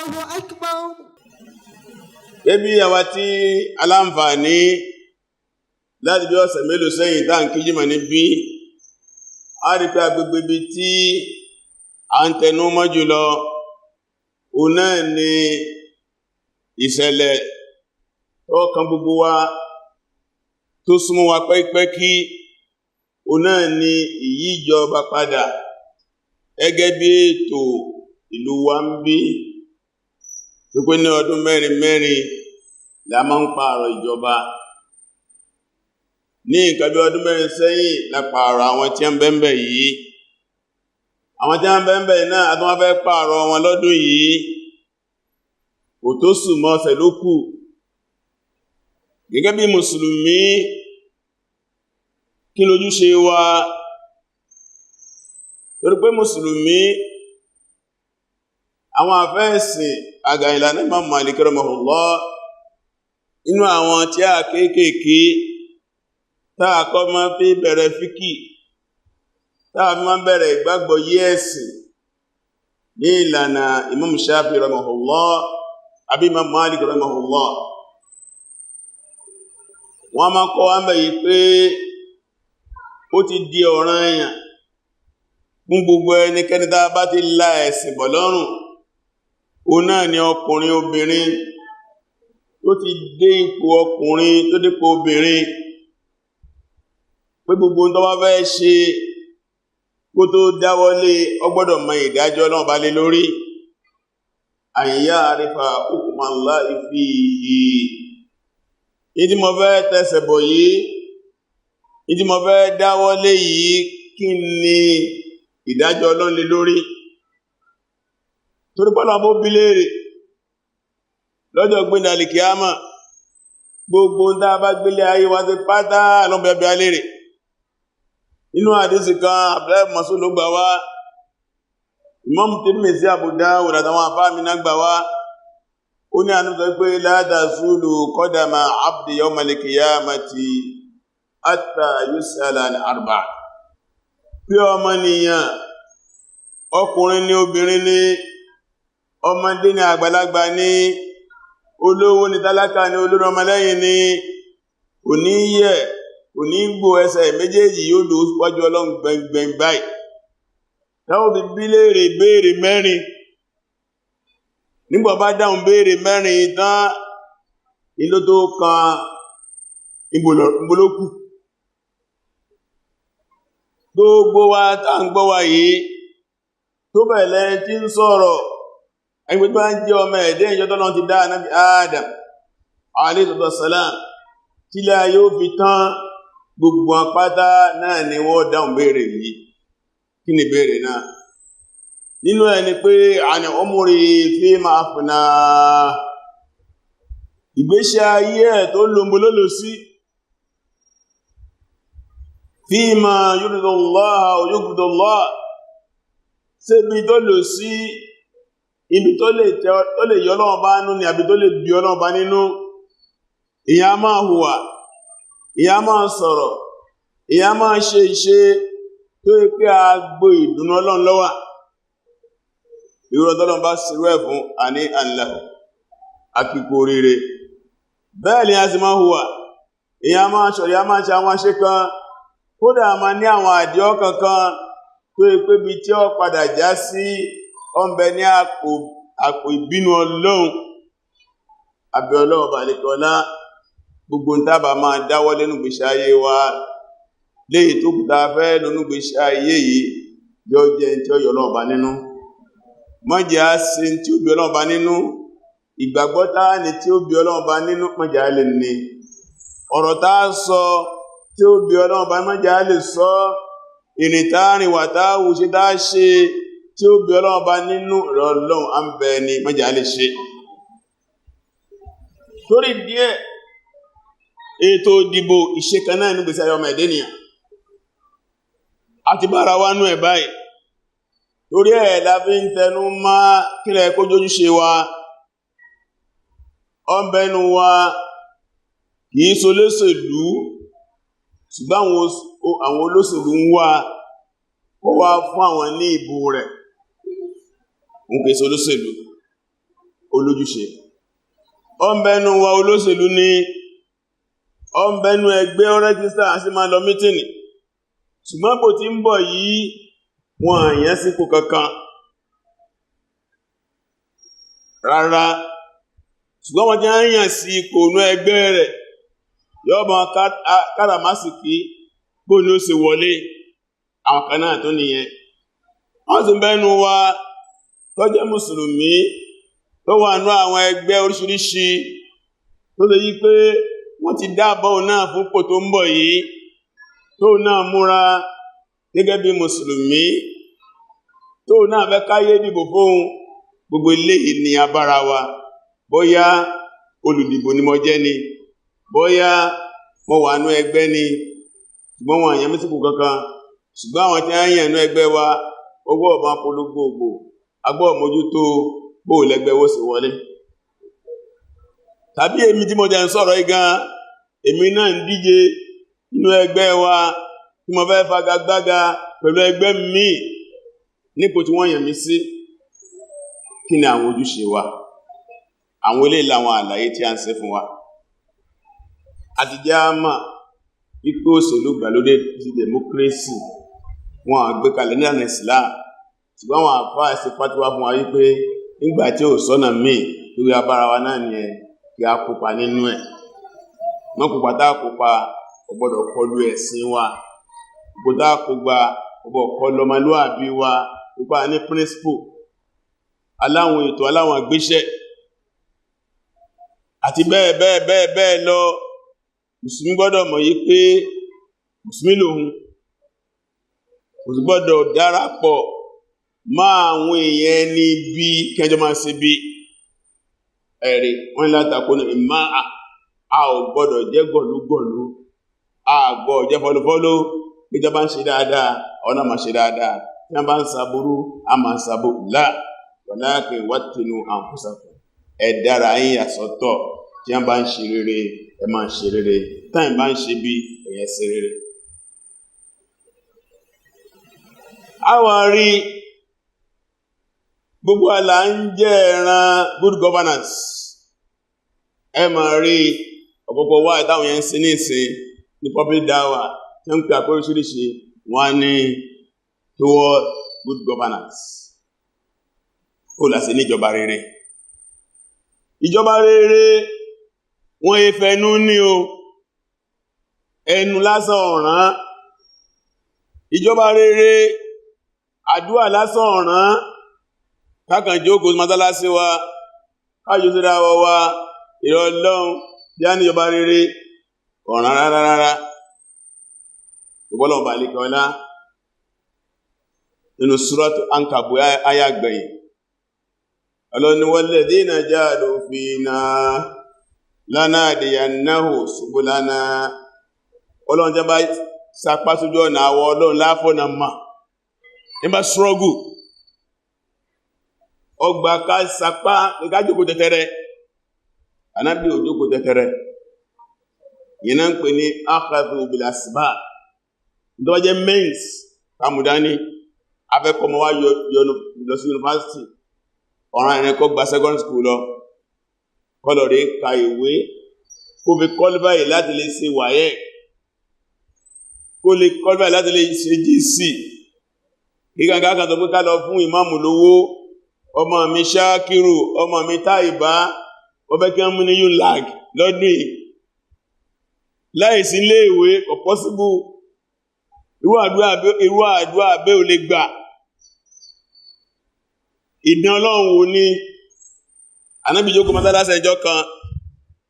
Allahu Akbar. Ebi àwa tí aláǹfààní láti bí ọ̀sẹ̀ mélòó sẹ́yìn tá ń kí jímọ̀ níbí, a rí pé agbègbè ibi tí a ń tẹnu mọ́ jùlọ, òun náà ni ìṣẹ̀lẹ̀ tó kan gbogbo wa tó súnmọ́ wa pẹ́kipẹ́kí, òun náà ni ìyí ìjọba padà gẹ́gẹ́ bí ètò ìlú wa ń bí. Tó pé ní ọdún mẹ́rin mẹ́rin la máa ń pààrọ̀ ìjọba. Ní nǹkan bí ọdún mẹ́rin sẹ́yìn la pààrọ̀ àwọn tí ń bẹ́ńbẹ̀ yìí. Àwọn tí ń bẹ́ńbẹ̀ náà a tún wá fẹ́ pààrọ̀ wọn lọ́dún yìí. Kò tó sùn mọ́ ọ̀sẹ̀ ló kù. Gẹ́gẹ́ bí Mùsùlùmí, kí lójúṣe wa? Torí pé Mùsùlùmí, àwọn àfẹ́ẹ̀sìn àgbà ìlànà Imam Malik rahimahullah, inú àwọn tí a kéékèèké táà kọ́ máa fi bẹ̀rẹ̀ fíkì, táà fi máa bẹ̀rẹ̀ ìgbàgbọ́ yẹ́ẹ̀sìn ní ìlànà Imam Shafi'i rahimahullah àbí Imam Malik rahimahullah. Wọ́n máa kọ́ wá mẹ́ yìí pé ó ti di ọ̀ranyàn fún gbogbo ẹnikẹ́ni tá bá ti la ẹ̀sìn bọ̀ lọ́rùn, òun náà ni ọkùnrin obìnrin tó ti dé ipò ọkùnrin tó dípò obìnrin, pé gbogbo tó wá fẹ́ ṣe kó tó dáwọ́lé ó gbọ́dọ̀ mọ ìdájọ́ náà bá lé lórí. Àyíyá àrífà hukmallahi fihi. Ìdí mo fẹ́ tẹsẹ̀ bọ̀ yìí, ìdí mo fẹ́ dáwọ́lé yìí, kí ni ìdájọ́ Ọlọ́run lé lórí? Torí pọ́lọ̀ bó bí léèrè lọ́jọ́ gbéǹde àlìkíyámà, gbogbo ń tá bá gbélé ayé wá sí pátá lọ́bẹ̀ẹ́bẹ̀ alérè. Inú àdísì kan Abdullahi Mas'ud ló gbà wá, Imam Tirmidhi, Abu Dawud àtàwọn àfáàmìnà gbà wá, ó ní àánú sọ pé la tazulu qadama abdi yawmal qiyamati hatta yus'ala an arba'. Pé ọmọnìyàn, ọkùnrin ni obìnrin ni, ọmọdé ni àgbàlagbà ni, olówó ni tálákà ni, olórí ọmọlẹ́yìn ni, òní yẹ̀ òní gbò ẹsẹ̀ méjèèjì yóò lò wájú Ọlọ́run gbẹ̀ngbẹ̀ng báyìí. Táwọn fi bí léèrè béèrè mẹ́rin. Nígbà bá dáhùn béèrè mẹ́rin tán, ìlò tó kan ìbòlókù. Gbogbo wa tá ń gbọ́ wa yìí, tó bẹ̀lẹ̀ tí ń sọ̀rọ̀, ẹgbẹ́ tó bá ń jẹ́ ọmọ ẹ̀dẹ́ ìjọ tọ́lọ́run ti dá Ànábì Adam alayhi salam, tí ilé ayé ó fi tán, gbogbo apáta náà ni wọ́n dáhùn béèrè yìí. Kí ni béèrè náà? Nínú ẹni pé àni umri fima afna, ìgbésí ayé ẹ̀ tó lòmbò lólò sí, fima yuridullah wa yubghidullah, ṣebí tó lò sí ibi tó lè yọ Ọlọ́run bá nínú ni àbí tó lè bí Ọlọ́run bá nínú. Ìyá máa hùwà, ìyá máa sọ̀rọ̀, ìyá máa ṣe iṣẹ́ tó yẹ pé a gbọ́ ìdùnnú Ọlọ́run lọ́wà. Ìrọ̀ tọ́lọ́run bá ṣerú ẹ̀ fún àní ànlá àkíkò rere. Bẹ́ẹ̀ ni a sì máa hùwà, ìyá máa ṣọ̀rọ̀, ìyá máa ṣe àwọn aṣẹ́ kan, kódà máa ní àwọn àdíọ́ kankan tó yẹ pé bí tí ó padà já sí ọ̀nbẹ ní àpò ìbínú Ọlọ́run. Àbẹ̀ Ọlọ́run bá lè kọ́lá gbogbo ń tábà máa dáwọ́ lẹ́nu gbèsè ayé wa, léyìí tó kùtà fẹ́ lónú gbèsè ayé yìí, yọ jẹ́ tí ó yọ Ọlọ́run bá nínú. Mọ́jẹ́ á sí tí ó bí Ọlọ́run bá nínú, ìgbàgbọ́ táà ní tí ó bí Ọlọ́run bá nínú, mọ́jẹ́ á lè ní. Ọ̀rọ̀ táà sọ tí ó bí Ọlọ́run bá, mọ́jẹ́ á lè sọ. Ìrìn táà rìn, wà táà wù, ṣe táà ṣe tí ó bí Ọlọ́run bá nínú, Ọlọ́run á ń bẹ ni, mọ́jẹ́ á lè ṣe. Torí díẹ̀, ètò ìdìbò ìṣẹ́kan náà ní gbèsè ayé ọmọ ẹ̀dẹ́ nìyàn. A ti bára wá nú ẹ̀ báyìí. Torí ẹ̀ la fi ń tẹnu mọ́ kílẹ̀ kó jójúṣe wa. Ọ̀bẹ̀nu wa kìí so lóṣèlú, ṣùgbọ́n àwọn olóṣèlú ń wá ó wá fún àwọn ní ìbò rẹ̀. Ń pèsè olóṣèlú. olójúṣe ọ̀nbẹ́nu wa olóṣèlú ní ọ̀nbẹ́nu ẹgbẹ́ rẹ́gísítà àti máa lọ mítìnì ṣùgbọ́n bó ti ń bọ̀ yìí wọn àyàn sípò kankan rárá ṣùgbọ́n wọ́n ti ń yàn sí ipò inú ẹgbẹ́ rẹ̀ yọ́bọn káràmásìkí bó ní ó ṣe wọlé àwọn kan náà tó nìyẹn wọ́n sì bẹ́nu wa tó jẹ́ mùsùlùmí tó wà ní àwọn ẹgbẹ́ oríṣiríṣi tó lè yí pé wọ́n ti dábọ̀ náà fún pò tó ń bọ̀ yìí tó náà múra gẹ́gẹ́ bí mùsùlùmí tó náà fẹ́ káyé dìbò fóun gbogbo eléyìí ni abára wa bóyá olùdìbò ni mo jẹ́ ni bóyá mo wà ní ẹgbẹ́ ni ṣùgbọ́n wọn àyàn mísìkò kankan ṣùgbọ́n àwọn tí wọ́n yàn ní ẹgbẹ́ wa owó ọ̀bá polówó agbọ́ mójútó bó lẹ́gbẹ́ wó sì wọlé tàbí èmi tí mo jẹ́ ń sọ̀rọ̀ igan èmi náà ń díje nínú ẹgbẹ́ wa tí mo fẹ́ fagagbága pẹ̀lú ẹgbẹ́ mi nípò tí wọ́n yàn mí sí kí ni àwọn ojúṣe wa àwọn eléyìí làwọn àlàyé tí a ń ṣe fún wa àti jẹ́ àmà wípé òṣèlú gbàlódé ti democracy wọn àgbékalẹ̀ nílànà Islam ṣùgbọ́n àwọn àfáà ṣe fàtíwá fún wa wípé nígbà tí ò sọ́nà míì lórí abára wa náà nìyẹn kí a kópa nínú ẹ̀ wọ́n kópa tá a kópa kò gbọ́dọ̀ kọlu ẹ̀sìn wa kò tá a kópa kò gbọ́dọ̀ kọlu ọmọlúwàbí wa kópa ní principle aláwọn ètò aláwọn àgbéṣẹ́ àti bẹ́ẹ̀ bẹ́ẹ̀ bẹ́ẹ̀ bẹ́ẹ̀ lọ mùsùlùmí gbọ́dọ̀ mọ̀ yí pé mùsùlùmí lòun kò sì gbọ́dọ̀ darapọ̀ mọ́ àwọn èèyàn ní bí kẹjọ máa ṣe bí ẹ̀rí wọ́n látàkó ní ìmá a ò gbọ́dọ̀ jẹ́ gọ̀lúgọ̀lú a gbọ́ jẹ́ fọ́lúfọ́lú pé jẹ́ bá ń ṣe dáadáa ọ̀nà máa ṣe dáadáa tí wọ́n bá ń sàbúrú a máa sàbú láà walakin wattinu anfusakum ẹ dára yín àsọtọ̀ tí wọ́n bá ń ṣe rere ẹ máa ṣe rere táyìn bá ń ṣe bí ẹ̀yẹ ṣe rere. a wà rí gbogbo àlà ń jẹ́ ẹran good governance ẹ máa rí ọ̀pọ̀pọ̀ wá ìtàwọn yẹn ń sin ní ìsìn ní public dawa tí wọ́n ń pè àpóríṣiríṣi wọ́n ní toward good governance ó lásì ní ìjọba rere ìjọba rere wọ́n ìfẹ̀nú ní o ẹnu lásán ọ̀ràn ìjọba rere àdúà lásán ọ̀ràn kákan jókòó mọ́sálásí wa káyọ̀ sí dáwọ́ wa ìrọ̀lọ́un já ní ìjọba rere ọ̀ràn rárá ìbọ́lọ̀ balẹ̀kẹ́ ọlá nínú Suratu Ankabut ayagbẹ̀yìn ọlọ́ni walladhina jahadu fina lanahdiyannahum subulana ọlọ́run jẹ́ bá sapá sójú ọ̀nà àwọ ọlọ́run láfọ́nà mà nígbà struggle ọgbà ká sapá ká jókòó tẹ́tẹ́rẹ́ anábì ò jókòó tẹ́tẹ́rẹ́ yìí náà ń pè ní akhadhu bil asbab ìdọ́jẹ́ mens kàmùdání afẹ́kọ̀ọ́mọ́ wá lọ sí yunifásitì ọ̀ràn ẹ̀rẹ́ kọ́ gba secondary school lọ kọ́lọ̀ rí ka ìwé kó fi qualify láti lè ṣe WAEC kó lè qualify láti lè ṣe GC kíkànká kan tó pé ká lọ fún ìmáàmù lówó ọmọ mi Ṣákírù ọmọ mi Táìbá wọ́n fẹ́ kí wọ́n mú ní ULAG lọ́dún yìí láìsí ilé ìwé kò possible irú àdúrà bẹ́ ò lè gbà ìdán ọlọ́run wo ní Ànábì jókòó mọ́sálásí ẹjọ́ kan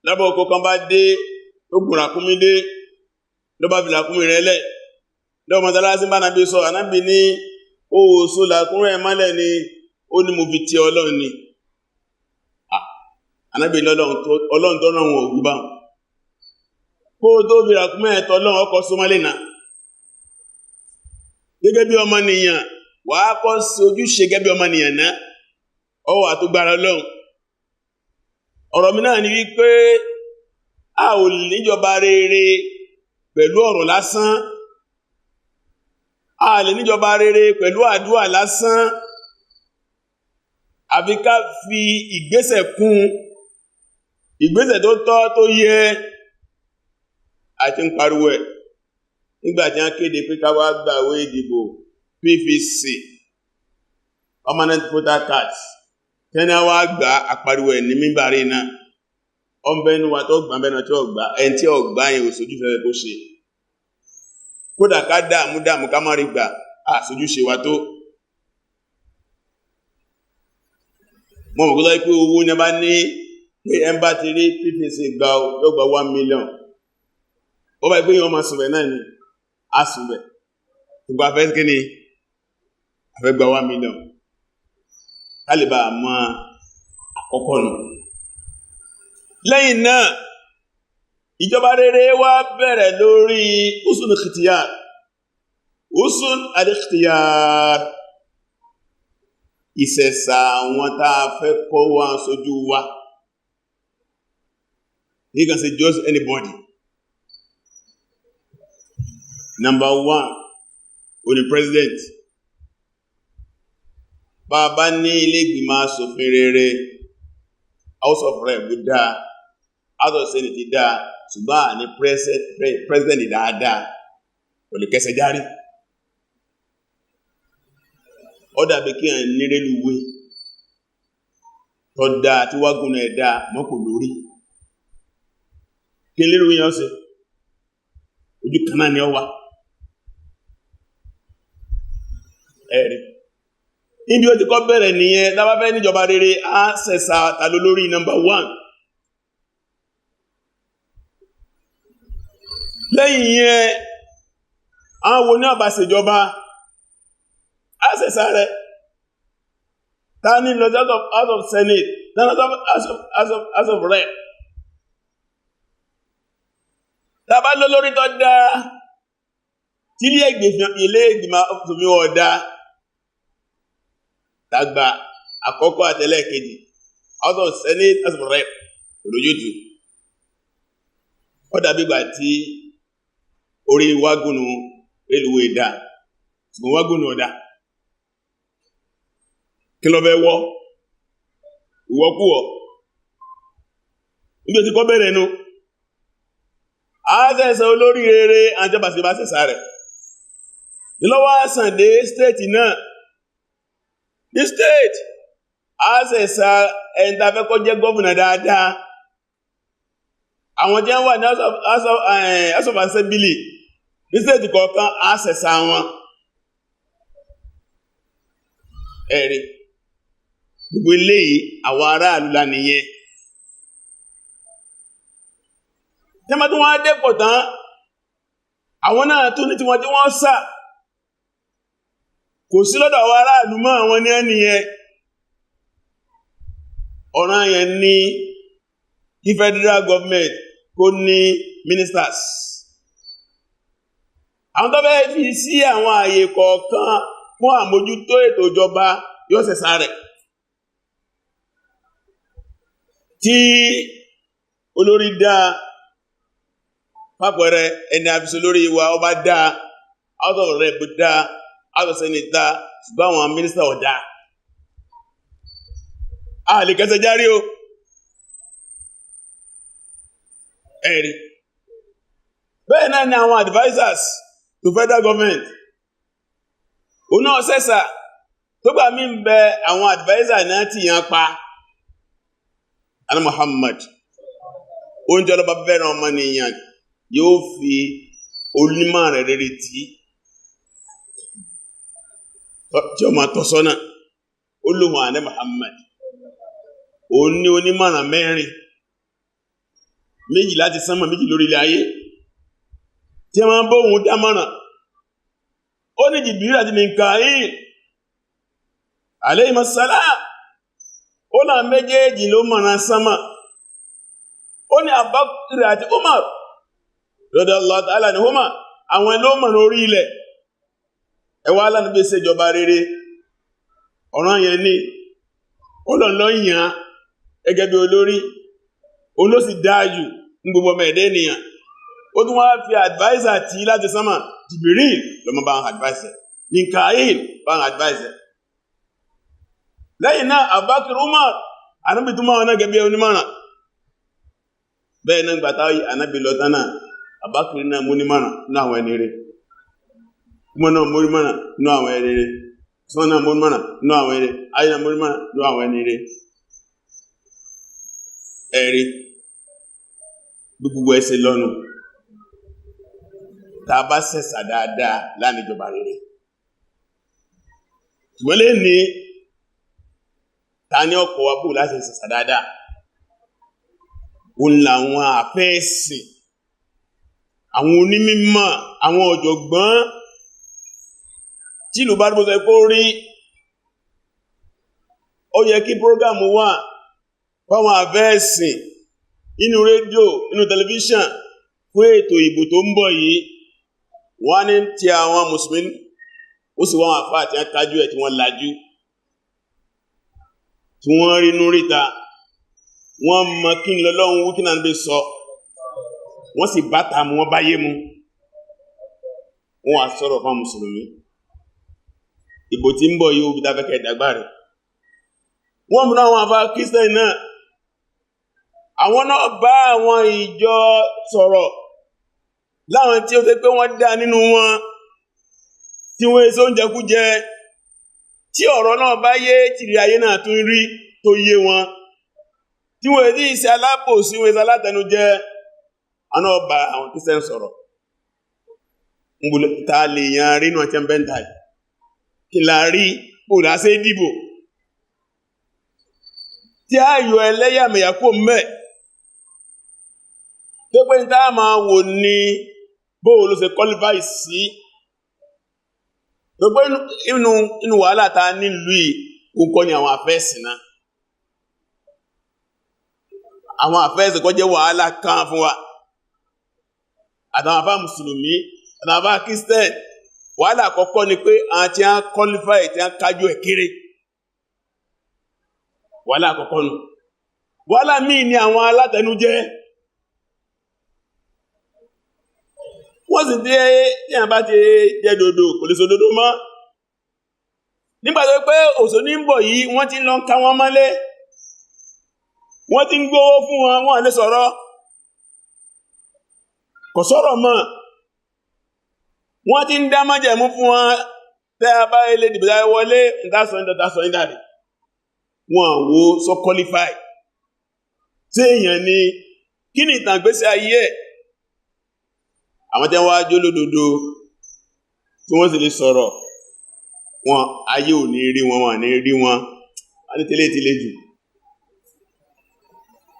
lábọ̀ ọkọ̀ kan bá dé tó gùn ràkúnmí dé ló bá fi ràkúnmí rẹ̀ lẹ̀ lọ́wọ́ mọ́sálásí bá Ànábì sọ Ànábì ní oòsù làkúnrẹ́ ẹ̀ mọ́lẹ̀ ni ó ní mo fi ti ọlọ́run ni Ànábì ọlọ́run tó ràn wọn ògùn bá kó tó fi ràkúnmí ẹ̀tọ́ ọlọ́run ọkọ̀ súnmọ́lẹ̀ náà gẹ́gẹ́ bí ọmọnìyàn wà á kọ́ sí ojúṣe gẹ́gẹ́ bí ọmọnìyàn náà ọwọ́ àtúgbàrá Ọlọ́run ọ̀rọ̀ mi náà ni wípé a ò níjọba rere pẹ̀lú ọ̀rọ̀ lásán a lè níjọba rere pẹ̀lú àdúà lásán àfi ká fi ìgbésẹ̀ kún ìgbésẹ̀ tó tọ́ tó yẹ àti ń pariwo ẹ̀ nígbàtí wọ́n kéde pé ká wá gbàwé ìdìbò PVC permanent voter cards tẹ́ni wá gbà àpariwo ẹ̀ ní mímbàrí náà ọmọbẹ̀nu wa tó gbà mẹ́nà tí ó gbà ẹni tí ó gbà yẹn òṣojú fẹ́rẹ̀ kó ṣe kódà ká dáàmú ká má rí gbà àṣojú ṣe wa tó mọ́ mọ̀ kó lọ́wọ́ pé owó ní bá ní pé ẹ bá ti rí PVC gbà yóò gba 1 million ó bá gbé yíò ọmọ sùnbẹ̀ náà ni a sùnbẹ̀ gbogbo afẹ́ kí ni afẹ́ gba 1 million kálìbà mọ́ àkọ́kọ́ nù lẹ́yìn náà ìjọba rere wá bẹ̀rẹ̀ lórí usul al-ikhtiyar ìṣẹ̀ṣà àwọn tá a fẹ́ kọ́ wá sójú wa you can say just anybody. Number 1 only president bàbá ní ilé ìgbìmọ̀ aṣòfin rere House of Rep dáa House of Senate dáa ṣùgbọ́n ní president dáadáa kò lè kẹsẹ̀ járí ó dàbí kí ẹ̀ ní rélùwé tó dáa tí wágùn ẹ̀ dáa mọ́kò lórí kí lérò yẹn ọ̀sẹ̀ ojú kanáà ni ọ wà ẹ̀rí níbi ó ti kọ́ bẹ̀rẹ̀ nìyẹn lábáfẹ́ níjọba rere á sẹ̀sà tàló lórí number 1 lẹ́yìn yẹn àwọn wo ní ọba ṣèjọba á sẹ̀sà rẹ̀ ta ní lọ out of Senate House of Rep tàbá lọ lórí tó dáa tí ilé ìgbìmọ̀ ọ̀tọ̀mí ọ̀dá tàgbà àkọ́kọ́ àtẹ́lẹ̀kejì House of Senate House of Rep olójútù ó dàbí gbà tí orí wágùnù rélùwé dá ṣùgbọ́n wágùnù ọ̀dá kí lọ bẹ́ wọ́ ìwọ́kúwọ́ nígbé tí kọ́ bẹ̀rẹ̀ nú àásẹ̀sẹ̀ olórí rere àjọbàsí bá sẹ̀sà rẹ̀ ìlọ́wọ́ àsàndé stéètì náà ní stéètì àásẹ̀sà ẹ̀ntà fẹ́kọ́ jẹ́ gọ́vùnà dáadáa àwọn jẹ́ wà ní House of Assembly ní stéètì kọ̀ọ̀kan àásẹ̀sà wọn ẹ̀rí gbogbo eléyìí àwọn aráàlú lánìyẹn tẹ́mà tí wọ́n á dẹ́pọ̀ tán àwọn náà tó ní tí wọ́n tí wọ́n sà kò sí lọ́dọ̀ àwọn aráàlú mọ́ àwọn ní ẹniyẹn ọ̀ràn yẹn ní kí federal government kó ní ministers àwọn tó bẹ́ẹ̀ fi sí àwọn àyè kọ̀ọ̀kan fún àmójútó ètò ìjọba yóò sẹ̀sà rẹ̀ tí olórí dáa pápẹ̀rẹ̀ ẹni àfisọ lórí ìwà ọba dáa House of Rep dáa House of Senate dáa ṣùgbọ́n àwọn mínísítà ọ̀dá a lè kẹsẹ̀ járí o ẹ̀rí bẹ́ẹ̀ náà ni àwọn advisors to federal government o náà sẹ́sà tó gbà mí ń bẹ àwọn advisor náà ti yàn pa alẹ́ Muhammad oúnjẹ ọlọ́ba bẹ̀rẹ̀ ọmọ nìyàn yóò fi onímọ̀ rẹ̀ rere tí ó máa tọ́sọ́nà olóhùn ààrẹ Muhammad ó ní onímọ̀ràn 4 méjì láti sánmà méjì lórí ilẹ̀ ayé tí a máa ń bóhun dámọ̀ràn ó ní Jibril àti Mikail alayhimus salam ó náà méjèèjì ló mọ̀ràn sánmà ó ní Abubakar àti Umar radiyallahu ta'ala anhuma àwọn ló mọ̀ràn orí ilẹ̀ ẹwà alánàbí ṣèjọba rere ọ̀ràn yẹn ní olóòlọ́yìn ẹgẹ́ bí olórí olóòsì dáájú ní gbogbo ọmọ ẹ̀dẹ́ ènìyàn ó tún wá fi advisor tí láti sánmà Jibril lọ́mọ bá ń advisor Mikail bá ń advisor lẹ́yìn náà Abubakar Umar Ànábì tún máa wọn náà gẹ́gẹ́ onímọ̀ràn bẹ́ẹ̀ náà gbàtà Ànábì lọ tán náà Abubakar náà mú nímọ̀ràn ní àwọn ẹni rẹ̀ Umar náà mú nímọ̀ràn ní àwọn ẹni rẹ̀ Usman náà mú nímọ̀ràn ní àwọn ẹni rẹ̀ Ali náà mú nímọ̀ràn ní àwọn ẹni rẹ̀ ẹ̀rí gbogbo ẹsẹ̀ lọ́nu tá a bá sẹ̀sà dáadáa láàrin ìjọba rere ṣùgbọ́n lè ní ta ní ọkọ̀ wa bú láti sẹ̀sà dáadáa òun làwọn àfẹ́ẹ̀sìn àwọn onímímọ̀ àwọn ọ̀jọ̀gbọ́n tí ìlú bá dúró kó rí ó yẹ kí prógámù wà fáwọn àfẹ́ẹ̀sìn inú rédíò inú tẹlifíṣàn fún ètò ìbò tó ń bọ̀ yìí wọ́n ní ti àwọn mùsùlùmí ó sì wọ́n àfáà tí wọ́n kájú ẹ̀ tí wọ́n lajú tí wọ́n rí inú ríta wọ́n mọ kí n lọ́lọ́run wí kí náà ń bẹ sọ wọ́n sì bá ta mu wọ́n bá yé mu wọ́n wá sọ̀rọ̀ fún mùsùlùmí ìbò tí ń bọ̀ yìí ó bí dáfẹ́kẹ́ ìdàgbà rẹ̀ wọ́n mú àwọn àfáà kírísítẹ́nì náà àwọn náà bá àwọn ìjọ sọ̀rọ̀ láwọn tí ó tẹ́ pé wọ́n dá nínú wọn tí wọ́n èso oúnjẹ kú jẹ tí ọ̀rọ̀ náà bá yé tìrì ayé náà tún rí tó yé wọn tí wọ́n èdè ìṣẹ́ alábòsí wọ́n èso alátẹnujẹ àwọn ọba àwọn Christian sọ̀rọ̀ ń bú ta lè yan rí náà tí ń bẹ́ntà kí la rí bò lásẹ́ ìdìbò tí a yọ ẹlẹ́yàmẹ̀yà kó mẹ́ tó pé ní táà máa wò ní bóò ló ṣe qualify sí tó pé inú wàhálà ta nílùú ìkókọ́ ni àwọn àfẹ́ẹ̀sì náà àwọn àfẹ́ẹ̀sì kọ́ jẹ́ wàhálà kan fún wa àtàwọn àfáà mùsùlùmí àtàwọn àfáà Christian wàhálà àkọ́kọ́ ni pé àwọn tí a qualify tí a kájú ẹ̀ kéré wàhálà àkọ́kọ́ nù wàhálà míì ni àwọn alátẹnujẹ wọ́n sì dé tí a bá ti jẹ́ dòdò kò lè so dòdò mọ́ nígbàtí pé òṣò ní ń bọ̀ yìí wọ́n ti lọ ń ká wọn mọ́lé wọ́n ti ń gbówó fún wọn wọ́n lè sọ̀rọ̀ kò sọ̀rọ̀ mọ́ wọ́n ti ń dá májẹ̀mú fún wọn tẹ́ a bá ilé dìbò dáwọ́ wọlé ìdásọ̀ ìdàrí wọn wo so qualify tí èèyàn ni kí ni ìtàn ìgbésí ayé ẹ̀ àwọn tí wọ́n jó lódodo tí wọ́n sì lè sọ̀rọ̀ wọn ayé ò ní rí wọn wọ́n ní rí wọn wọ́n ní tẹ́lẹ̀ jù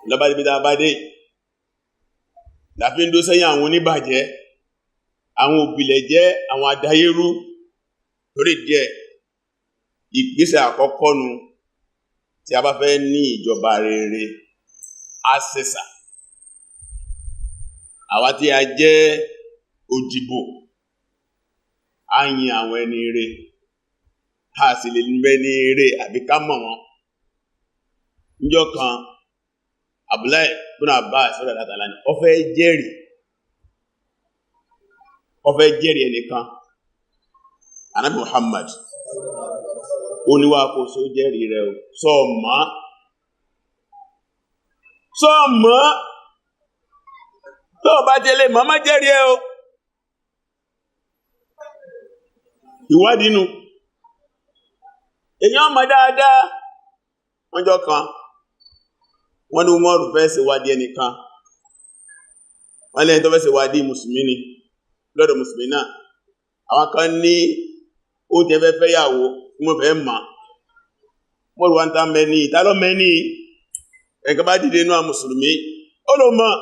lọ́bàdìbìdà àbádé láfí ń dó sẹ́yìn àwọn oníbàjẹ́ àwọn òbílẹ̀jẹ́ àwọn àdáyérú torí díẹ̀ ìgbésẹ̀ àkọ́kọ́ nu tí a bá fẹ́ ní ìjọba rere àṣẹ̀ṣà àwa tí a jẹ́ òjìbò a yin àwọn ẹni rere a sì lè níbẹ̀ ní eré àbí ká mọ̀ wọn níjọ́ kan Abdullahi bin Abbas sọ́rọ̀ látàlá ní ó fẹ́ jẹ́rìí ẹnìkan Ànábì Muhammad ó níwá kó só jẹ́rìí rẹ̀ sọ́ọ̀mọ́ tó bá jẹ́lé màmá jẹ́rìí ẹ o ìwádìí nù èyàn mọ̀ dáadáa wọ́n jọ kan wọ́n ní Umaru fẹ́ ṣe wádìí ẹnìkan wọ́n lẹ́yìn tó fẹ́ ṣe wádìí mùsùlùmí ni lọ́dọ̀ mùsùlùmí náà àwọn kan ní ó tẹ́ fẹ́ yàwó wọ́n fẹ́ mọ̀ Umaru wọ́n ta mẹ́ni ìtàlọ́ mẹ́ni ẹ̀kọ́ bá dìde inú àwọn mùsùlùmí ó ló mọ̀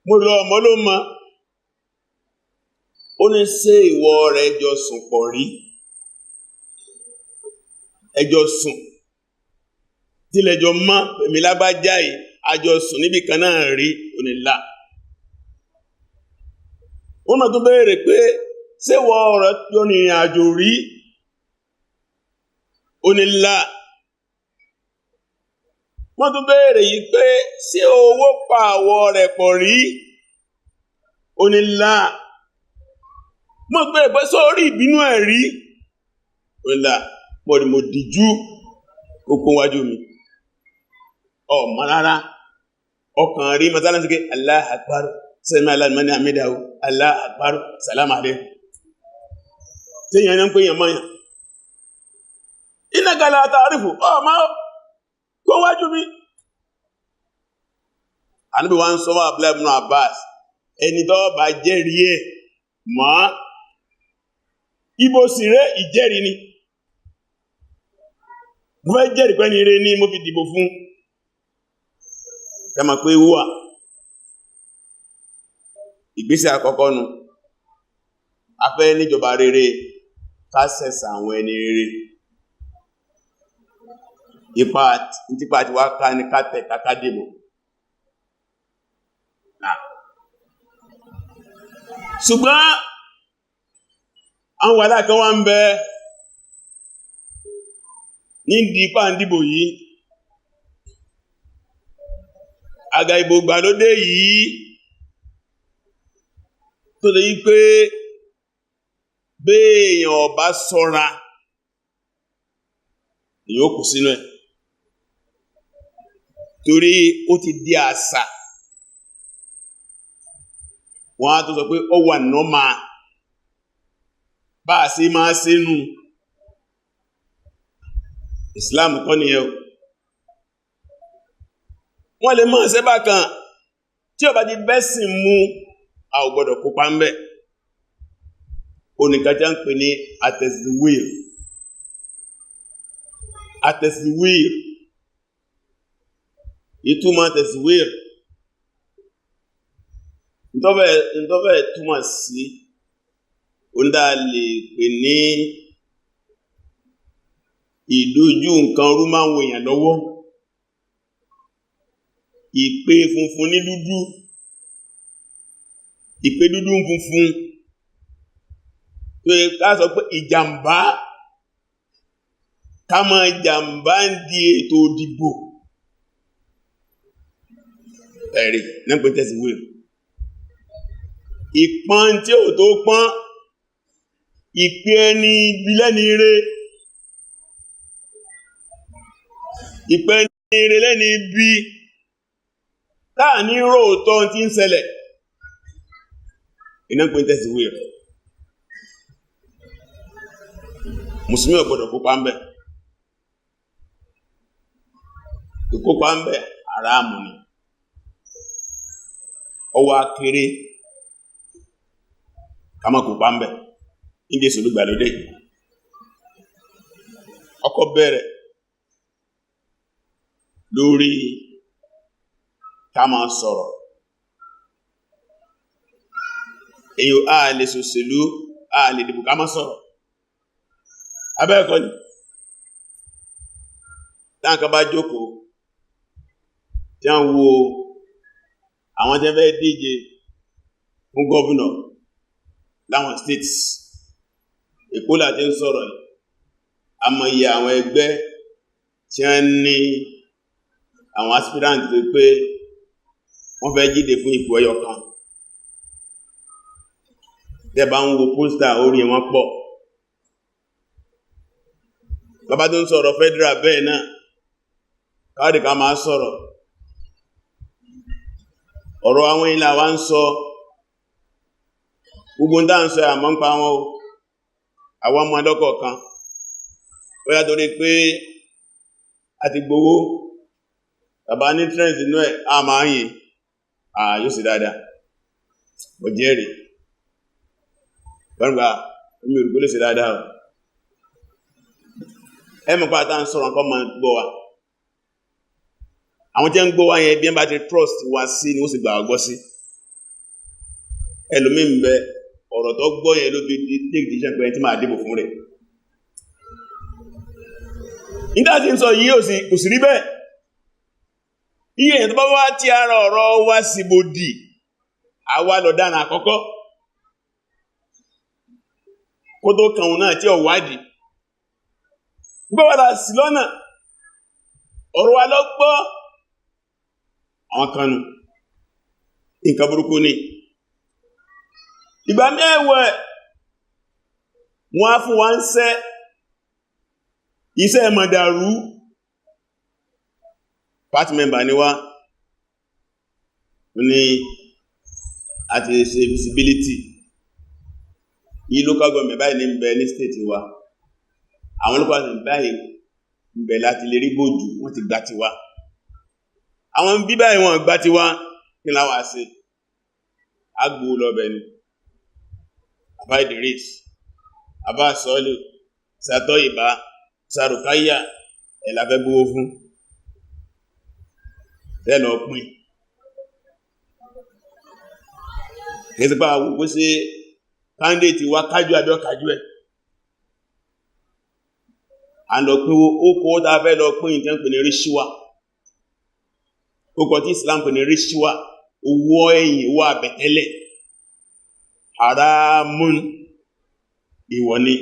mo lọ ọmọ ló mọ̀ ó ní ṣé ìwọ rẹ̀ jọ sùn pọ̀ rí ẹjọ́ sùn tílẹ̀jọ mọ́ èmi lágbájá yìí àjọ sùn níbi kan náà rí onílà wọ́n náà tó béèrè pé ṣé ìwọ rẹ̀ jọ ní ìrìn àjò rí onílà wọ́n tó béèrè yìí pé ṣé owó pa àwọ̀ rẹ̀ pọ̀ rí onílà wọ́n tó béèrè pé sórí ìbínú ẹ̀ rí onílà pọ̀ ni mo dìjú okun wájú mi ọmọ rárá ọkàn rí mọ́sálásí ké Allahu Akbar sẹ́mi aláàmọ́ni àmìdáwó Allahu Akbar salamu alaikum tí yẹn ń pè yẹn mọ́yàn innaka la ta'rifu ọmọ kó wájú mi Ànábì wa ń sọ wá Abdullah ibn Abbas ẹni tó bá jẹ́rìí ẹ̀ mọ́ ibo sì rẹ̀ ìjẹ́rìí ni mo fẹ́ jẹ́rìí pé ní ire ní mo fi dìbò fún kẹma pé wúwà ìgbésẹ̀ àkọ́kọ́ nù afẹ́ níjọba rere ká sẹ̀sà àwọn ẹni rere ipa àti wá ká ní kátẹ̀ káká dìbò ṣùgbọ́n àwọn wàdá kan wá ń bẹ ní dípà ń dìbò yìí àgà ìbò gbàlódé yìí tó lè yí pé béèyàn ọba ṣọ́ra yóò kù sínú ẹ̀ torí ó ti di àṣà wọ́n á tó sọ pé ó wà nọ́mà bá a sí máa sínú Islam kọ́ nìyẹn o wọ́n lè máa ṣe bákan tí ó bá ti bẹ́sìn mú a ò gbọ́dọ̀ kópa ń bẹ̀ oníkàjá ń pè ní àtẹ̀síwìr ìtumọ̀ àtẹ̀síwìr ìtọ́fẹ́ túmọ̀ sí onídà lè pè ní ìdójú nǹkan rú máa ń wo èèyàn lọ́wọ́ ìpè funfun ní dúdú ìpè dúdú ń funfun tó yẹ ká sọ pé ìjàmbá ká máa jàmbá ń di ètò òdìbò ẹ̀rí nípa tẹ̀síwé ìpọ́n tí ò tó pọ́n ìpè ẹni bilẹ́ni rẹ̀ ìpè ẹni rẹ̀ lẹ́ni bí táà ní róòtọ́ tí ń ṣẹlẹ̀ iná pín tẹ́síwé rẹ̀ mùsùlùmí ò gbọdọ̀ kópa ń bẹ̀ ìkópa ń bẹ̀ haramu ni ọwọ́ akéré ká má kópa ń bẹ̀ níbi ìṣòlú gbàlódé ọkọ̀ bẹ̀rẹ̀ lórí ká máa sọ̀rọ̀ èyí a lè ṣòṣèlú a lè dìbò ká máa sọ̀rọ̀ abẹ́ẹ̀kọ́ ni táǹkà bá jókòó tí a ń wo àwọn tẹ́ fẹ́ díje fún gọ́ọ̀nà láwọn states Èkó láti ń sọ̀rọ̀ yìí àmọ̀yẹ àwọn ẹgbẹ́ tí a ń ní àwọn aspirant tó pé wọ́n fẹ́ jíde fún ipò ẹyọ kan tẹ́ bá ń wo póstà orí wọn pọ̀ bàbá tó ń sọ̀rọ̀ federal bẹ́ẹ̀ náà káàdì ká máa sọ̀rọ̀ ọ̀rọ̀ àwọn ilẹ̀ wa ń sọ gbogbo ń dá ń sọ àmọ́ ń pa wọn àwọn ọmọ ọlọ́kọ̀ kan ó yá torí pé a ti gbowó bàbá ní trend inú ẹ̀ a máa ń yìn yóò sì dáadáa bọ̀ jẹ́rì gbọ́ngbà omi òrùgbó lè sì dáadáa ẹmọ̀ pàtà ń sọ̀rọ̀ nǹkan máa gbọ́ wa àwọn tí ń gbọ́ wa yẹn bí ẹ bá ti trust wa sí ni ó sì gbà wá gbọ́ sí ẹlòmí ń bẹ ọ̀rọ̀ tó gbọ́ yẹn ló fi take decision pé tí máa dìbò fún rẹ̀ nígbà tí ń sọ yìí kò sí rí bẹ́ẹ̀ iye èyàn tó bá wá tí ara ọ̀rọ̀ wá sí bòdì àwa lọ̀daràn àkọ́kọ́ kó tó kàn náà tí ó wádìí gbọ́wàdà sí lọ́nà ọ̀rọ̀ wa lọ gbọ́ àwọn kanú nǹkan burúkú ní ìgbà mẹ́wẹ̀ wọ́n á fún wa ń sẹ́ iṣẹ́ mọ̀dàrú party member ni wá ní àti ṣe visibility yí local government báyìí ní bẹ ní state wa àwọn local government báyìí ń bẹ láti lè rí bójú wọ́n ti gbá ti wá àwọn bí báyìí wọ́n gbá ti wá kí láwá sí agbó lọ́bẹ̀ ni Àbá Idris Àbá Sọ́lù Sàtọ́ Ìbá Sàrùkáyà ẹ̀láfẹ́ gbówó fún tẹ́lọ pín kẹsípa àwòkó sí candidate wá kájú àbí ọkàjú ẹ̀ a lọ pín ó kó tá fẹ́ lọ pín ìtẹ́ ń pè ní ríṣíwá ó kọ tí Islam pè ní ríṣíwá owó ẹ̀yìn owó àbẹ̀tẹ́lẹ̀ haramun ìwọ̀ ni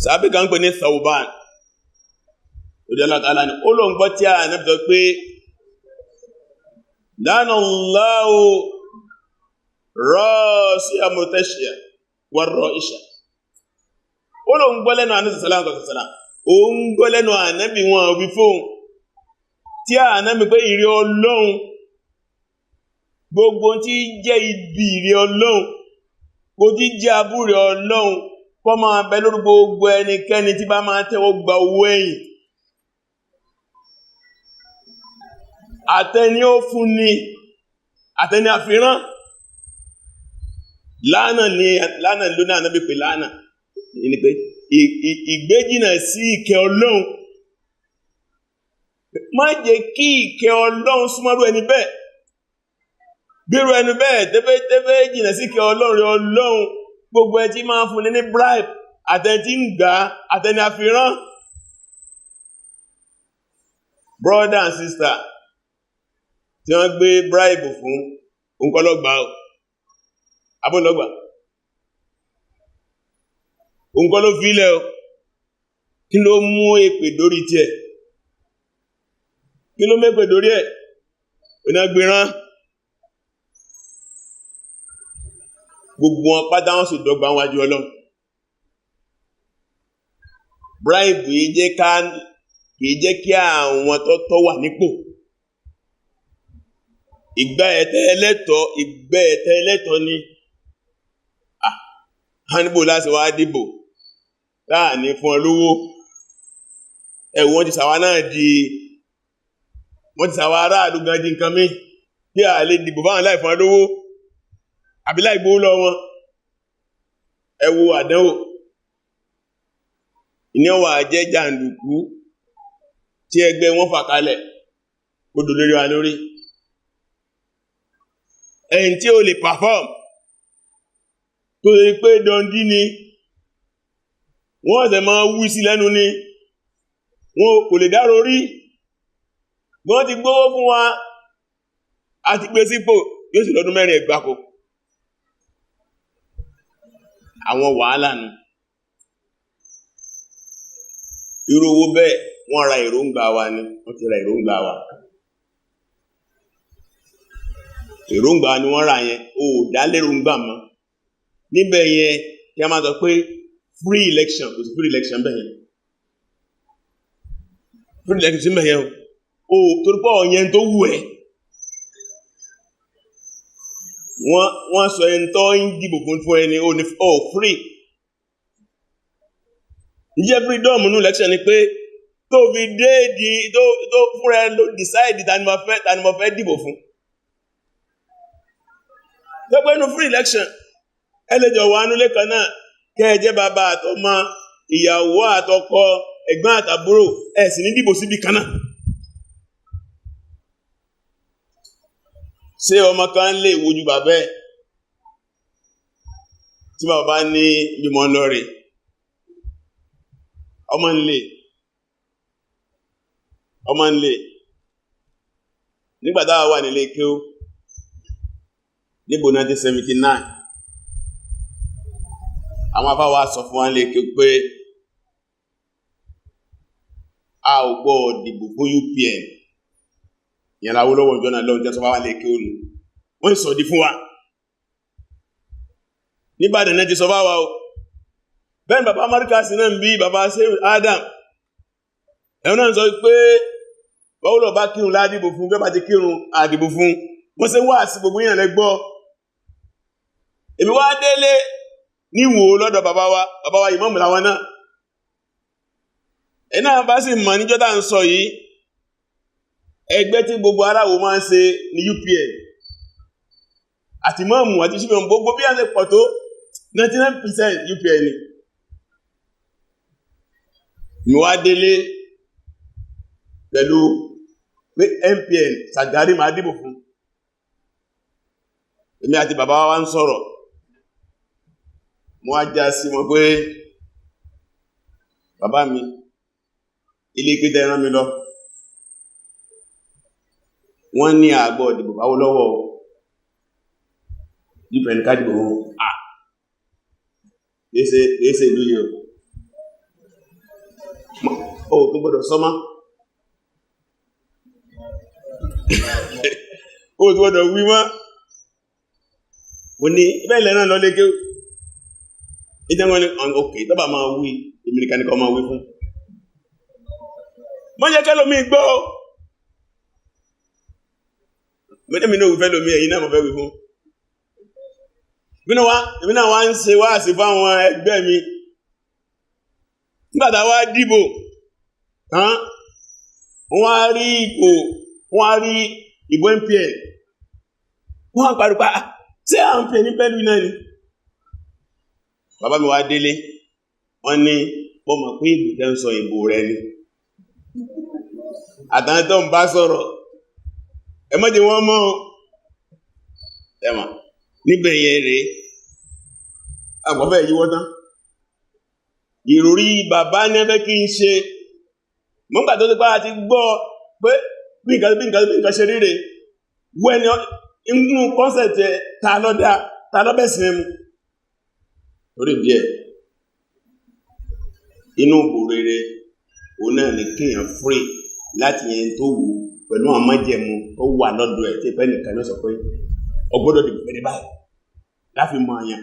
sàbí kan pè ní Thawban òjò látàlá ni ó lọ ń gbọ́ tí a nẹ́bẹ̀ pé lánà Allahu rọ́ọ̀sí àmọ̀tẹ́ṣíà wà rọ̀ ìṣà ó lọ ń gbọ́ lẹ́nu ànẹ́bì sàlámù ó ń gbọ́ lẹ́nu ànẹ́bì wọn wí fóun tí a nẹ́bì pé ìrẹ́ Ọlọ́run gbogbo tí jẹ́ ibi ìrẹ́ Ọlọ́run kò tí jẹ́ abúrẹ́ Ọlọ́run kọ́ máa bẹ lórí gbogbo ẹnikẹ́ni tí bá máa tẹ́wọ́ gba owó ẹ̀yìn àtẹni ó fún ni àtẹni àfihàn lánà ló náà náà bí pé lánà ní pé ìgbéjìnà sí ìkẹ́ Ọlọ́run má jẹ́ kí ìkẹ́ Ọlọ́run súnmọ́rú ẹni bẹ́ẹ̀ bírú ẹni bẹ́ẹ̀ tẹ́fẹ́ jìnà sí ìkẹ́ Ọlọ́run gbogbo ẹ tí máa fún ní bribe àtẹni tí ń gbà àtẹni àfihàn brother and sister tí wọ́n gbé bribe fún òǹkọlọ́gbà abúlọ́gbà òǹkọlọ́ fílẹ̀ kí ló mú èpè dórí tí ẹ̀ kí ló mẹ́pẹ̀ dórí ẹ̀ onágbìrán gbogbo wọn pátá wọn sì dọ́gba wájú Ọlọ́run bribe kìí jẹ́ kí àwọn tọ́tọ́ wà nípò ìgbà ẹ̀tẹ́ ẹlẹ́tọ̀ ni hannibal láti wá dìbò láà ní fún olówó ẹ̀wọ̀n wọ́n ti sàwá náà wọ́n ti sàwá aráàlú gan di nǹkan mí kí a lè dìbò báwọn láì fún olówó àbí láì gbówó lọ wọn ẹ wo àdánwò ìníwà jẹ́ jàǹdùkú tí ẹgbẹ́ wọn fà kalẹ̀ gbogbo lórí wa lórí ẹ̀yìn tí ó lè perform tó rí pé dọ̀ndí ni wọ́n ṣe máa wú sí lẹ́nu ni wọ́n kò lè dárò rí wọ́n ti gbówó fún wa àti pé sípò yóò sì lọ́dún 4 gbáko àwọn wàhálà nù irú owó bẹ́ẹ̀ wọ́n ra èròǹgbà wa ni wọ́n ti ra èròǹgbà wa èròǹgbà ni wọ́n rà yẹn ó dá léròǹgbà mọ́ níbẹ̀ yẹn kí a máa sọ pé free election kò sí free election bẹ́ẹ̀ yẹn free election bẹ́ẹ̀ yẹn o torípọ̀ yẹn tó wù ẹ́ wọ́n sọ ẹni tó ń dìbò fún ẹni ó ní free ìjẹ́ freedom nínú election ni pé tó fi déèdì tó fúnra ẹ ló decide tani mo fẹ́ dìbò fún tó pé inú free election ẹlẹ́jọ̀ wà nílé kan náà kẹ́ẹ̀jẹ́ bàbá àtọmọ ìyàwó àtọkọ ẹ̀gbọ́n àtàbúrò ẹ sì ní dìbò síbi kan náà ṣé ọmọ kan lè wojú bàbá ẹ̀ tí bàbá ní ìmọ̀ lọ́rẹ̀ ọmọ ń lè nígbàtá wà nílé kí ó níbo 1979 àwọn afáwà sọ fún wọn lè kí ó pé a ò gbọ́ dìbò fún UPN ìyẹn Awólọ́wọ̀ ìjọ náà lọ́wọ́ jẹ́ sọ fáwà lè kí ó nù wọ́n sọ di fún wa nígbàdàn náà ti sọ fáwà o bẹ́ẹ̀ bàbá Markaz náà ń bí bàbá Sheikh Adam ẹ̀wọ̀n náà sọ pé báwo lọ bá kírun ládìbò fún bẹ́ẹ̀ bá ti kírun àdìbò fún wọ́n ṣe wá sí gbogbo yàn lẹ́gbọ́. Èmi wá délé níwò lọ́dọ̀ bàbá wa ìmáàmù làwọn náà ẹ̀ náà bá sì mọ̀ níjọ́ tá ń sọ yìí ẹgbẹ́ tí gbogbo aráwò máa ń ṣe ní UPN àti mọ́ọ̀mù àti ṣíbẹ̀ gbogbo bí a ṣe pọ̀ tó 99% UPN ni. Mi wá délé pẹ̀lú pé MPN Ṣàgárí máa dìbò fún. Èmi àti bàbá wa ń sọ̀rọ̀ mo wá já sí wọn pé bàbá mi ilé ìgbẹ́dẹ̀ rán mi lọ wọ́n ní àgbọ̀ ìdìbò báwo lọ́wọ́ UPN kádìbò wọn èsè ìlú yìí o tó gbọ́dọ̀ sọ́mọ́ o tó gbọ́dọ̀ wí mọ́ o ní ibẹ̀lẹ̀ náà lọ lékè ìjẹ́wọ́n ní ok tọ́bà máa wí ìmìnìkà ní kọ máa wí fún mọ́ jẹ́ kẹ́lòmí gbọ́ mẹ́tẹ́mì náà wífẹ́ lómi ẹ̀yìn náà mọ̀ fẹ́ wí fún èmi náà wá ń ṣe wá sí fáwọn ẹgbẹ́ mi nígbàtà wá dìbò tán wọ́n á rí ìbò MPN wọ́n á pàrùpá tí a ń pè ní pẹ̀lú náà ni bàbá mi wá délé wọ́n ní ó mọ̀ pé ìbò tẹ́ ń sọ ìbò rẹ ni àtàwọn tó ń bá sọ̀rọ̀ ẹ má jẹ́ wọ́n mọ̀ ẹ̀mà níbẹ̀ yẹn rèé àgbọ̀fẹ́ yíwọ́ tán ìròrí bàbá ní ẹgbẹ́ kí n ṣe mọ́gbà tó ti pàá ti gbọ́ pé bí nǹkan ṣe ríre wẹ́ni inú kọ́nsẹ̀tẹ̀ ta lọ́bẹ̀sìn ẹmu lórí díẹ̀ inú bò rere òun náà ní kíyàn free láti yẹn tó wù pẹ̀lú àwọn májẹ̀mú tó wà lọ́dọ̀ ẹ̀ tí pẹ́ nìkan ló sọ pé ọgbọ́dọ̀ dìbò pẹ̀lú báyìí láfi mọ àyàn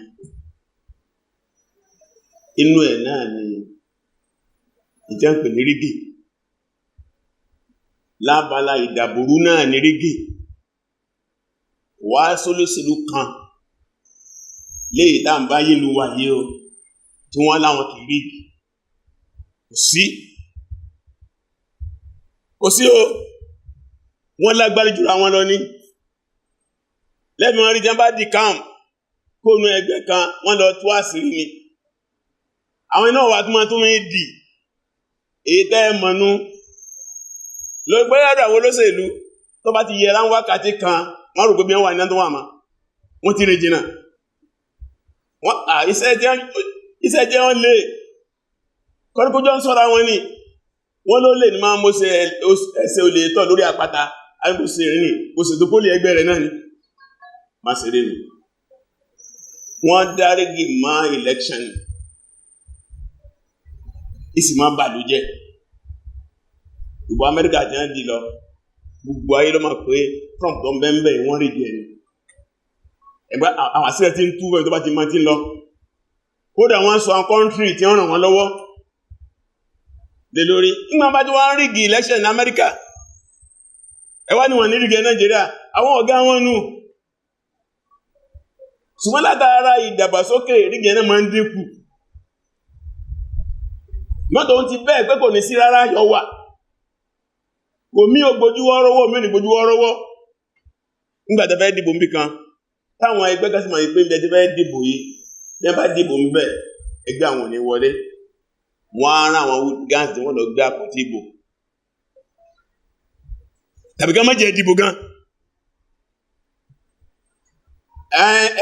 inú ẹ̀ náà ni ìjẹ́ ń pè ní rígì lábala ìdàbòrú náà ní rígì wá sólóṣèlú kan léyìí tá ń bá yìlú wáyé o tí wọ́n láwọn kì rígì kò sí o wọ́n lágbárí jùlọ àwọn lọ ní lẹ́bí wọn rí jẹ́ bá dì káàm kóònù ẹgbẹ́ kan wọ́n lọ tó àṣírí ni àwọn iná wà tó máa tó mẹ́ dì èyí tẹ́ mọ̀nú ló gbé yàrá àwọn olóṣèlú tó bá ti yẹra ń wákàtí kan wọ́n rò gbé bí wọ́n wà ní tó wà má wọ́n ti rìn jìnà iṣẹ́ jẹ́ wọ́n lè kọ́ríkójọ́ ń sọ́ra wọn ni wọ́n ló lè ní máa mọ́ ẹsẹ̀ olè tọ́ lórí àpáta àìkòsí ìrìn òsètò pólì ẹgbẹ́ rẹ̀ náà ni má ṣe rí nù wọ́n dárígì má election ìsì máa bàlú jẹ́ ìbò Amẹ́ríkà jẹ́ dì lọ gbogbo ayé ló máa pé Trump tó ń bẹ́ẹ̀ wọ́n rí jẹ́ ni ẹgbẹ́ àwọn àṣírí tí ń tú bẹ́ẹ̀ tó bá ti máa ti ń lọ kódà wọ́n sọ àwọn kọ́ńtírì tí wọ́n ràn wọ́n lọ́wọ́ lè lórí nígbà bá tí wọ́n rígì election ní Amẹ́ríkà ẹwà ni wọ́n ní rígì Nàìjíríà àwọn ọ̀gá wọn nù ṣùgbọ́n látara ìdàgbàsókè rígì náà máa ń dínkù mọ́tò ń ti bẹ́ẹ̀ pé kò ní sí rárá yọ wà kò mí ò gbójú wọ́rọ́wọ́ mí ò ní gbójú wọ́rọ́wọ́ nígbà tó fẹ́ dìbò níbì kan táwọn ẹgbẹ́ kan sì máa ń pè ń bẹ tí fẹ́ dìbò yìí bí wọ́n bá dìbò ń bẹ ẹgbẹ́ àwọn ò ní wọlé wọ́n á rán àwọn gáàsì tí wọ́n lọ gbé àpótí ìbò tàbí ká má jẹ́ ìdìbò gan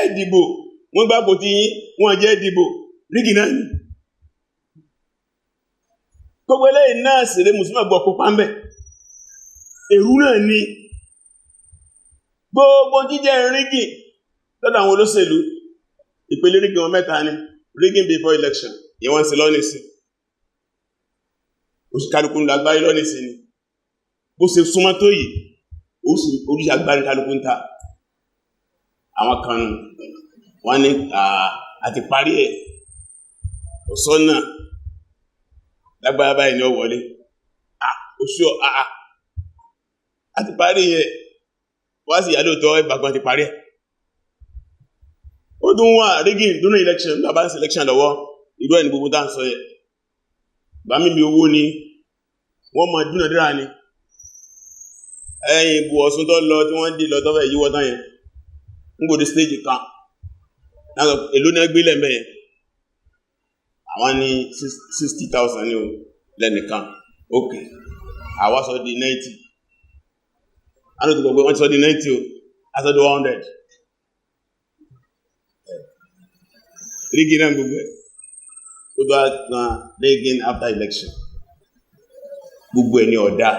ẹ̀dìbò wọ́n gbá àpótí yín wọ́n jẹ́ ìdìbò rígì náà ni gbogbo eléyìí náà sì rẹ̀ mùsùlùmí àgbọ̀ kópa ń bẹ̀ èrú náà ni gbogbo jíjẹ́ rígì lọ́dọ̀ àwọn olóṣèlú ìpele rígì wọn mẹ́ta ni rigging before election ìwọ̀n sí lọ́nìsí oṣù kálukú ní agbárí lọ́nìsí ni bó ṣe súnmọ́ tó yìí oríṣi agbárí kálukú ń ta àwọn kan wọ́n ní àti parí ẹ̀ ọ̀sọ́nà lágbára báyìí ní ó wọlé oṣù a ti parí yẹn wá sí ìyálòtọ́ ìbàgbọ́n ti parí ẹ̀ ó tún wà rigging during election bàbá ń selection lọ́wọ́ irú ẹni gbogbo tá ń sọ yẹ bá mímí owó ni wọ́n mọ̀ dúnàdúrà ni ẹ̀yìn ìbò Ọ̀ṣun tó lọ tí wọ́n dì lọ tọ́fẹ́ yíwọ́ tán yẹn ń gbòdì stage kan èlò ní ẹgbẹ́lẹ̀ mẹ́yẹn àwọn ní 60,000 ní o lẹ́nìkan ok àwa sọ di 90 a ló ti gbogbo wọ́n ti sọ di 90 o a sọ di 100 rigging náà gbogbo ẹ̀ ó tó àtàn rigging after election gbogbo ẹ̀ ní ọ̀dá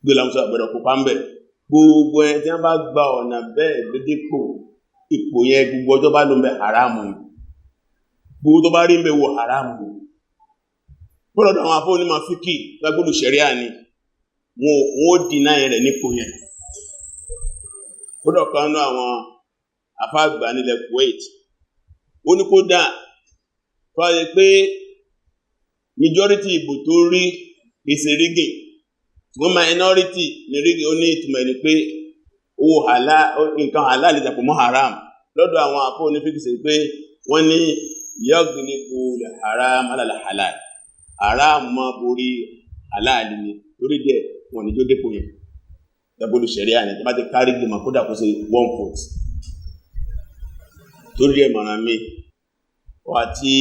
gbé lámúsọ àgbẹ̀rẹ̀ kópa ń bẹ̀ gbogbo ẹ̀ tí wọ́n bá gba ọ̀nà bẹ́ẹ̀ lédépò ipò yẹn gbogbo ọjọ́ bá ló ń bẹ haramu gbogbo tó bá rí ń bẹ wo haramu bọ́lọ̀dọ̀ àwọn afọ́ onímọ̀ fíkì gbágbólù ṣẹ̀ríà ni wọn ó dínà rẹ̀ nípò yẹn bọ́lọ̀ kan náà àwọn afáàgbà nílẹ̀ Kuwait ó ní kó dà tó ayẹ pé majority ìbò tó rí ìsìn rigging wọ́n minority ní rigging ó ní ìtumọ̀ ní pé owó nǹkan halal ìjàpọ̀ mọ́ haram lọ́dọ̀ àwọn afọ́ onífíkì sí pé wọ́n ní yaghlibu haram ala halal haram mọ́ borí halal ni lórí díẹ̀ wọn ni jó dépò yẹn dábòlù ṣẹ̀ríà ní tó bá ti kárí gbìmọ̀ kódà kó sí 1/4 torí ẹ̀ mọ̀ràn mi wà tí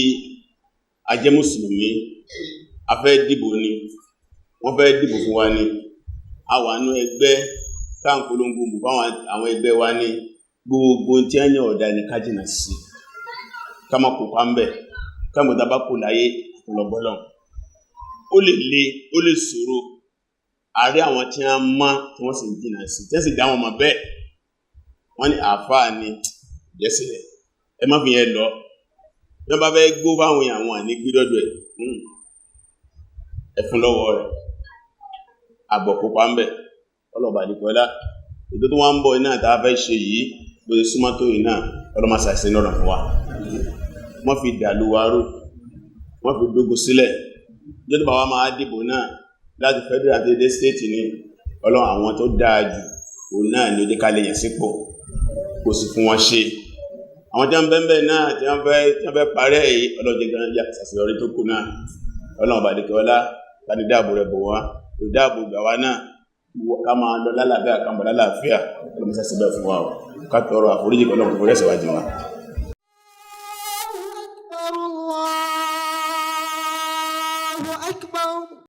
ajẹ́ mùsùlùmí a fẹ́ dìbò ni wọ́n fẹ́ dìbò fún wa ni a wà nú ẹgbẹ́ káàkólóngún bù fáwọn àwọn ẹgbẹ́ wa ní gbogbo tí a yàn ọ̀dá ní kájìnà sí ká má kó pa ń bẹ̀ ká mọ̀ dábá kò láyé lọ́gbọ́lọ́ ó lè ṣòro àárẹ́ àwọn tí a mọ́ tí wọ́n sì ń jìnà sí tí wọ́n sì dá wọn mọ̀ bẹ́ẹ̀ wọ́n ní àáfàá ni jẹ́sílẹ̀ ẹ má fi yẹn lọ bí wọ́n bá fẹ́ gbó fáwọn èèyàn wọn ní gbídọ́dọ̀ ẹ̀ ẹ̀fún lọ́wọ́ rẹ̀ àbọ̀ kó pa ń bẹ̀ ọlọ́ba àdìpọ́lá ètò tó wọ́n ń bọ̀ iná àtàwà fẹ́ ṣe yìí bó ṣe súnmọ́ tó yìí náà ọlọ́mọsàṣẹ náà fún wa wọ́n fi dàlú wa rú wọ́n fi dógún sílẹ̀ jọ́tọ̀ bá wa máa dìbò náà láti federal àti èdè state ní ọlọ́run àwọn tó dáa jù òun náà ni ó jẹ́ ká lè yàn sípò kò sì fún wọn ṣe àwọn tí wọ́n bẹ́ẹ̀ náà tí wọ́n fẹ́ parẹ́ yìí ọlọ́jẹ́ gan yà sàṣeyọrí tó kù náà ọlọ́run bá dìkẹ́ ọlá láti dáàbò rẹ̀ bò wá kò dáàbò gbà wá náà ká máa lọ lálàáfíà ká mọ̀ lálàáfíà ọlọ́run sàṣeyọrí fún wa ká tọrọ àforíjì ọlọ́run kò rẹ̀ síwájú wa.